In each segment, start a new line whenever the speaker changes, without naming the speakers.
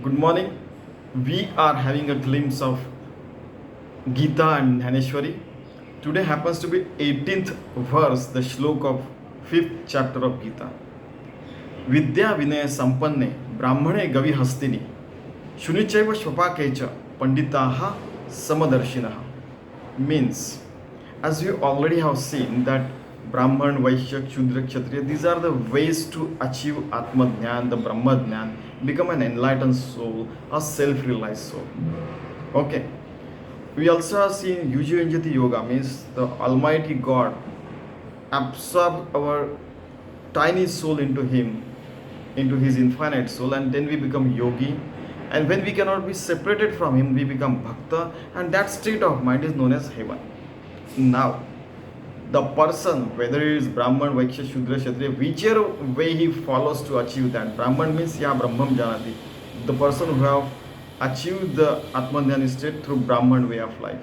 Good morning. We are having a glimpse of Geeta and Dnyaneshwari. Today happens to be 18th verse, the Shlok of 5th chapter of Gita. Vidya Vinaya Sampanne Brahmane Gavi Hastini Shunichaiva Shvapakecha Panditaha Samadarshinaha. Means, as we already have seen that Brahman, Vaishya, Shudra, Kshatriya, these are the ways to achieve Atma Jnana, the Brahma Jnana, become an enlightened soul, a self-realized soul. Okay. We also have seen Yuji Yoga, means the Almighty God absorb our tiny soul into Him, into His infinite soul, and then we become yogi. And when we cannot be separated from Him, we become bhakta, and that state of mind is known as heaven. Now, the person, whether it is Brahman, Vaishya, Shudra, Kshatriya, whichever way he follows to achieve that. Brahman means Ya Brahmam Janati, the person who have achieved the Atmanjnani state through Brahman way of life.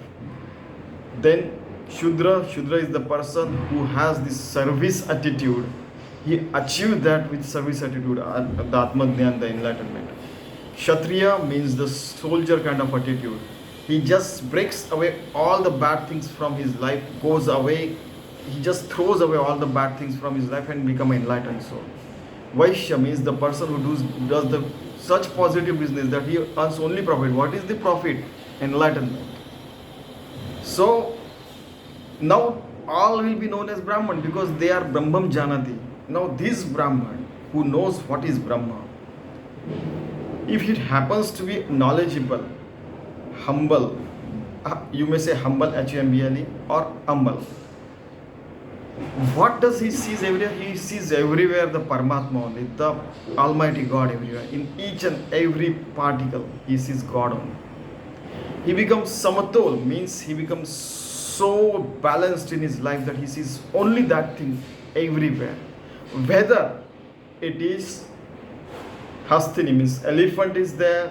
Then Shudra is the person who has this service attitude. He achieved that with service attitude, the Atmanjnana, the enlightenment. Kshatriya means the soldier kind of attitude. He just breaks away all the bad things from his life, goes away. He just throws away all the bad things from his life and become an enlightened soul. Vaishya means the person who does the such positive business that he earns only profit. What is the profit? Enlightenment. So now all will be known as Brahman because they are Brahmam Janati. Now this Brahman who knows what is Brahma, if it happens to be knowledgeable, humble, you may say humble, H-U-M-B-L-E, or humble. What does he sees everywhere? He sees everywhere the Paramatma only, the Almighty God everywhere. In each and every particle, he sees God only. He becomes samatol, means he becomes so balanced in his life that he sees only that thing everywhere. Whether it is Hastini, means elephant is there,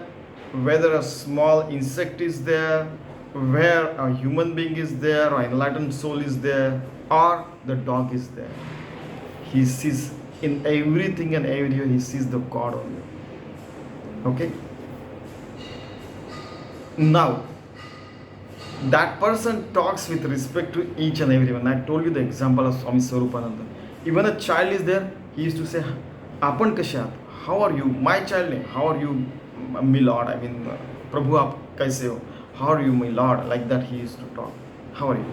whether a small insect is there, where a human being is there, or enlightened soul is there, or the dog is there. He sees in everything and everywhere, he sees the God only. Okay? Now, that person talks with respect to each and everyone. I told you the example of Swami Swarupananda. Even a child is there, he used to say, Apan kashat, how are you? My child name, how are you, my Lord? I mean, Prabhu, aap kaise ho? How are you, my Lord? Like that he used to talk. How are you?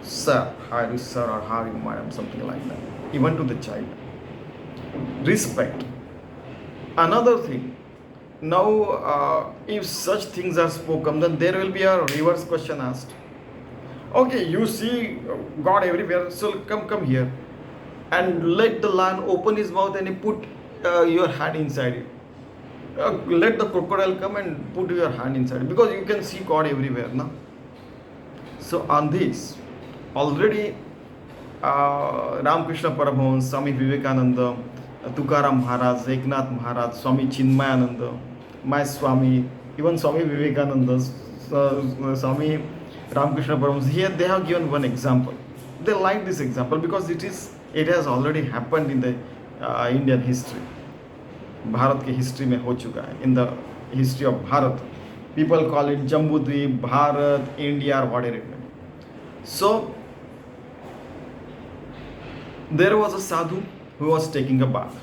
Sir, how are you, sir, or how are you, madam? Something like that. Even to the child. Respect. Another thing. Now, if such things are spoken, then there will be a reverse question asked. Okay, you see God everywhere, so come here. And let the lion open his mouth and he put your hand inside it. Let the crocodile come and put your hand inside it, because you can see God everywhere, no? So on this, already Ramakrishna Paramahansa, Swami Vivekananda, Tukaram Maharaj, Eknath Maharaj, Swami Chinmayananda, my Swami, even Swami Vivekananda, Swami Ramakrishna Paramahansa, here they have given one example. They like this example because it has already happened in the Indian history. Bharat के history में हो चुका है. In the history of Bharat, people call it Jambudweep, Bharat, India, or whatever it may be. So there was a sadhu who was taking a bath.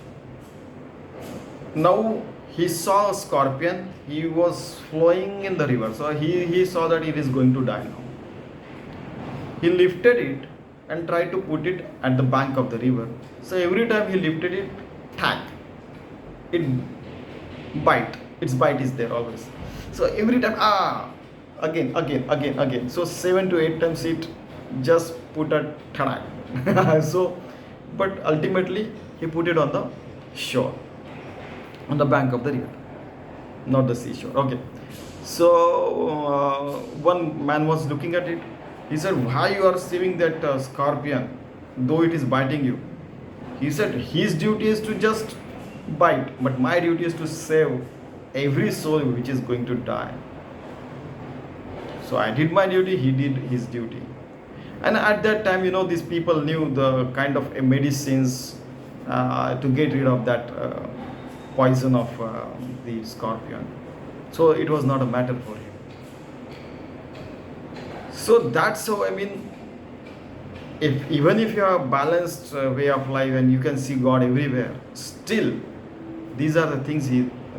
Now he saw a scorpion. He was flowing in the river, so he saw that it is going to die now. He lifted it and tried to put it at the bank of the river. So every time he lifted it, tack, it bite. Its bite is there always. So every time, again. So 7 to 8 times it just put a tadak. So, but ultimately he put it on the shore, on the bank of the river, not the seashore. Okay. So one man was looking at it. He said, why you are saving that scorpion, though it is biting you? He said, his duty is to just bite, but my duty is to save every soul which is going to die. So I did my duty, he did his duty. And at that time, these people knew the kind of medicines to get rid of that poison of the scorpion. So it was not a matter for him. So that's how, I mean, if even if you have a balanced way of life and you can see God everywhere, still these are the things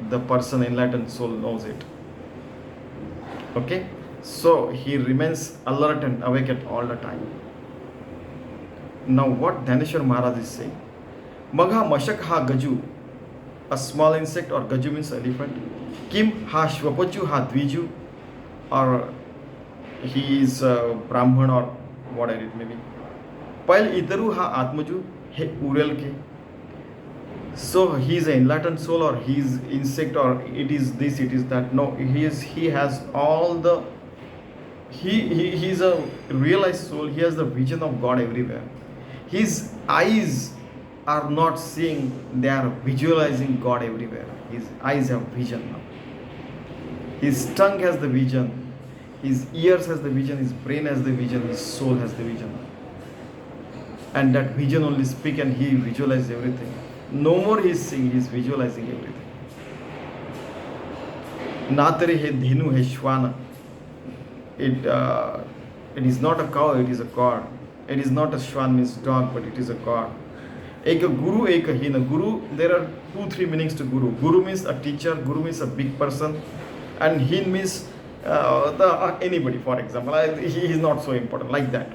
the person enlightened soul knows it. Okay, so he remains alert and awake at all the time. Now what Dnyaneshwari Maharaj is saying, Magha Mashak ha Gaju, a small insect, or Gaju means elephant. Kim ha Shwapachu ha Dviju, or he is Brahman or whatever it may be. Pail Itaru ha Atmaju, he Urel ke. So he is an enlightened soul, or he is insect, or it is this, it is that. No, he has all the, he is a realized soul. He has the vision of God everywhere. His eyes are not seeing, they are visualizing God everywhere. His eyes have vision now. His tongue has the vision, his ears has the vision, his brain has the vision, his soul has the vision. And that vision only speak, and he visualizes everything. No more he is seeing, he is visualizing everything. Natari he dhinu he shwana. It is not a cow, it is a god. It is not a shwan means dog, but it is a god. Eka guru, eka hina. Guru, there are 2-3 meanings to guru. Guru means a teacher, guru means a big person, and hin means anybody, for example. He is not so important, like that.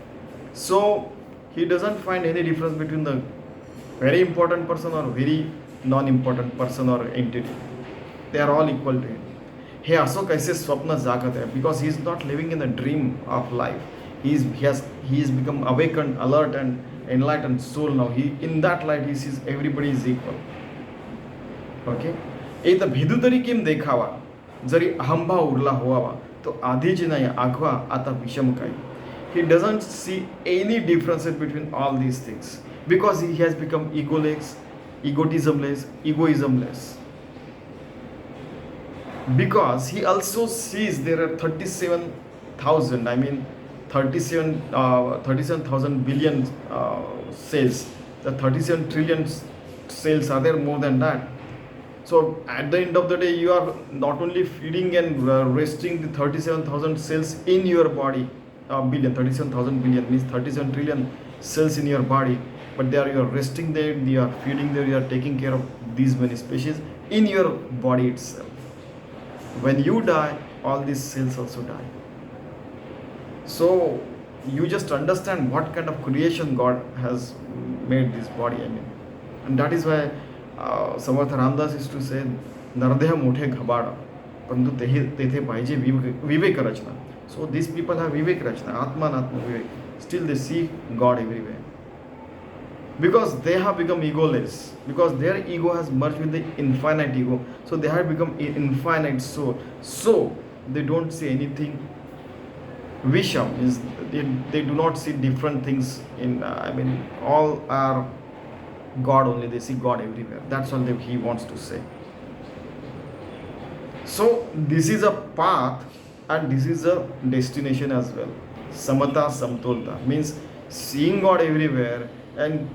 So he doesn't find any difference between the very important person or very non-important person or entity. They are all equal to him. He also kaise swapna jagat hai, because he is not living in the dream of life. He has become awakened, alert and enlightened soul now. In that light he sees everybody is equal. Okay? Eta bhidutari kim dekhawa, jari ahamba urla hoava, to adhiji naya agwa ata visham kai. He doesn't see any differences between all these things, because he has become egoless, egotismless, egoismless. Because he also sees there are 37,000, I mean 37,000 billion cells. The 37 trillion cells are there, more than that. So at the end of the day, you are not only feeding and resting the 37,000 cells in your body, 37,000 billion means 37 trillion cells in your body, but you are resting there, you are feeding there, you are taking care of these many species in your body itself. When you die, all these cells also die. So you just understand what kind of creation God has made this body, I mean. And that is why Samarth Ramdas used to say, Nardeha mothe ghabada, pantu tethe pahije vivek rachna. So these people have vivek rachna, atman atma vivek. Still they see God everywhere. Because they have become egoless, because their ego has merged with the infinite ego, so they have become infinite soul. So they don't see anything. Visham is they do not see different things in. I mean, all are God only. They see God everywhere. That's all he wants to say. So this is a path, and this is a destination as well. Samata Samtolta means seeing God everywhere and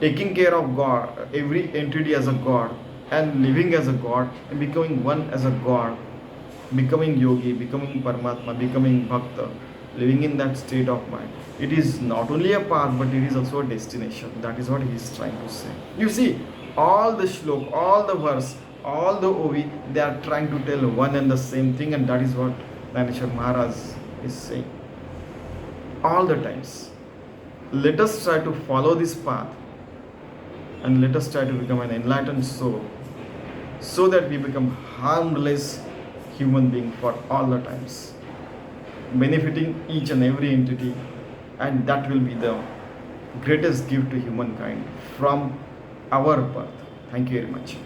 taking care of God, every entity as a God, and living as a God, and becoming one as a God, becoming yogi, becoming Paramatma, becoming Bhakta, living in that state of mind. It is not only a path, but it is also a destination. That is what he is trying to say. You see, all the shlok, all the verse, all the OV, they are trying to tell one and the same thing, and that is what Dnyaneshwari Maharaj is saying. All the times. Let us try to follow this path, and let us try to become an enlightened soul, so that we become harmless human being for all the times, benefiting each and every entity, and that will be the greatest gift to humankind from our birth. Thank you very much.